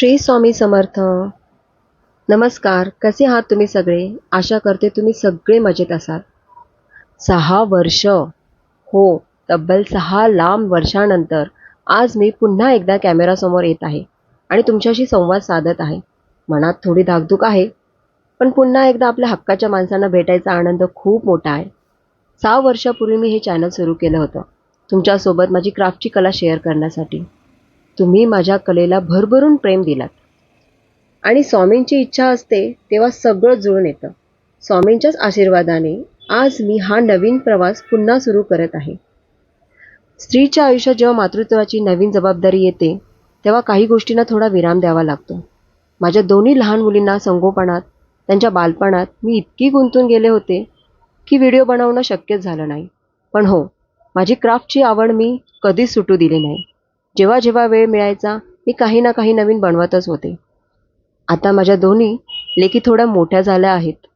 श्री स्वामी समर्थ. नमस्कार. कसे आहात तुम्ही सगळे? आशा करते तुम्ही सगळे मजेत असाल. 6 वर्ष, हो, तब्बल 6 लांब वर्षानंतर आज मी पुन्हा एकदा कॅमेरासमोर येत आहे आणि तुमच्याशी संवाद साधत आहे. मनात थोडी धाकधूक आहे, पण पुन्हा एकदा आपल्या हक्काच्या माणसांना भेटायचा आनंद खूप मोठा आहे. 6 वर्षापूर्वी मी हे चॅनल सुरू केलं होतं, तुमच्यासोबत माझी क्राफ्टची कला शेअर करण्यासाठी. तुम्ही माझ्या कलेला भरभरून प्रेम दिलात आणि स्वामींची इच्छा असते तेव्हा सगळं जुळून येतं. स्वामींच्याच आशीर्वादाने आज मी हा नवीन प्रवास पुन्हा सुरू करत आहे. स्त्रीच्या आयुष्यात जेव्हा मातृत्वाची नवीन जबाबदारी येते तेव्हा काही गोष्टींना थोडा विराम द्यावा लागतो. माझ्या दोन्ही लहान मुलींना संगोपनात, त्यांच्या बालपणात मी इतकी गुंतून गेले होते की व्हिडिओ बनवणं शक्यच झालं नाही. पण हो, माझी क्राफ्टची आवड मी कधीच सुटू दिली नाही. जेव्हा जेव्हा वेळ मिळायचा मी काही ना काही नवीन बनवतच होते. आता माझ्या दोन्ही लेकी थोड्या मोठ्या झाल्या आहेत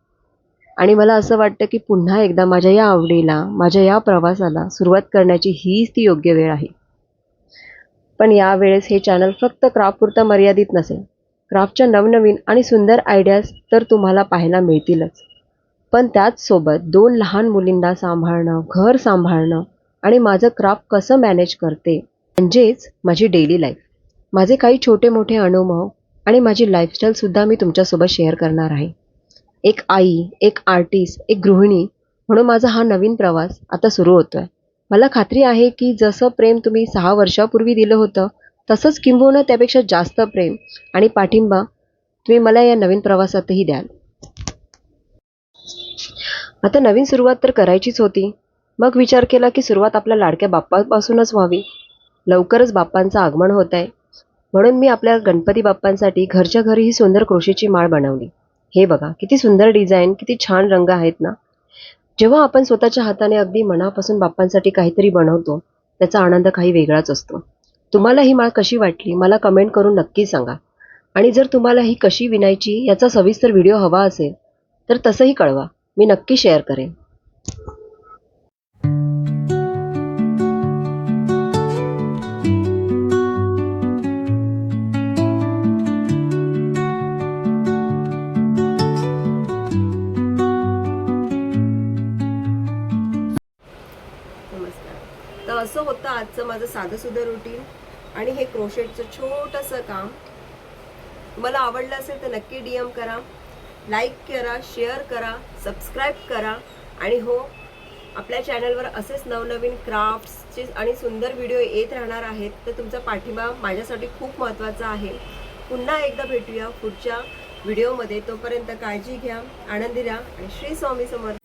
आणि मला असं वाटतं की पुन्हा एकदा माझ्या या आवडीला, माझ्या या प्रवासाला सुरुवात करण्याची हीच ती योग्य वेळ आहे. पण यावेळेस हे चॅनल फक्त क्राफ्टपुरतं मर्यादित नसेल. क्राफ्टच्या नवनवीन आणि सुंदर आयडियाज तर तुम्हाला पाहायला मिळतीलच, पण त्याचसोबत 2 लहान मुलींना सांभाळणं, घर सांभाळणं आणि माझं क्राफ्ट कसं मॅनेज करते, म्हणजेच माझी डेली लाईफ, माझे काही छोटे मोठे अनुभव आणि माझी लाईफस्टाईलसुद्धा मी तुमच्यासोबत शेअर करणार आहे. एक आई, एक आर्टिस्ट, एक गृहिणी म्हणून माझा हा नवीन प्रवास आता सुरू होतोय. मला खात्री आहे की जसं प्रेम तुम्ही 6 वर्षापूर्वी दिलं होतं, तसंच किंबहुना त्यापेक्षा जास्त प्रेम आणि पाठिंबा तुम्ही मला या नवीन प्रवासातही द्याल. आता नवीन सुरुवात तर करायचीच होती. मग विचार केला की सुरुवात आपल्या लाडक्या बाप्पापासूनच व्हावी. लवकरच बाप्पांचं आगमन होत आहे, म्हणून मी आपल्या गणपती बाप्पांसाठी घरच्या घरी ही सुंदर क्रोशेची माळ बनवली. हे बघा, किती सुंदर डिझाईन, किती छान रंग आहेत ना. जेव्हा आपण स्वतःच्या हाताने अगदी मनापासून बाप्पांसाठी काहीतरी बनवतो, त्याचा आनंद काही वेगळाच असतो. तुम्हाला ही माळ कशी वाटली मला कमेंट करून नक्की सांगा. आणि जर तुम्हाला ही कशी विणायची याचा सविस्तर व्हिडिओ हवा असेल तर तसंही कळवा, मी नक्की शेअर करेन. नमस्कार. तर असं होतं आजचं माझं साधंसुधं रुटीन आणि हे क्रोशेटचं छोटंसं काम. तुम्हाला आवडलं असेल तर नक्की DM करा, लाईक करा, शेअर करा, सबस्क्राईब करा. आणि हो, आपल्या चॅनलवर असेच नवनवीन क्राफ्ट्सचे आणि सुंदर व्हिडिओ येत राहणार आहेत, तर तुमचा पाठिंबा माझ्यासाठी खूप महत्त्वाचा आहे. पुन्हा एकदा भेटूया पुढच्या व्हिडिओमध्ये. तोपर्यंत काळजी घ्या, आनंदी राहा आणि श्री स्वामी समर्थ.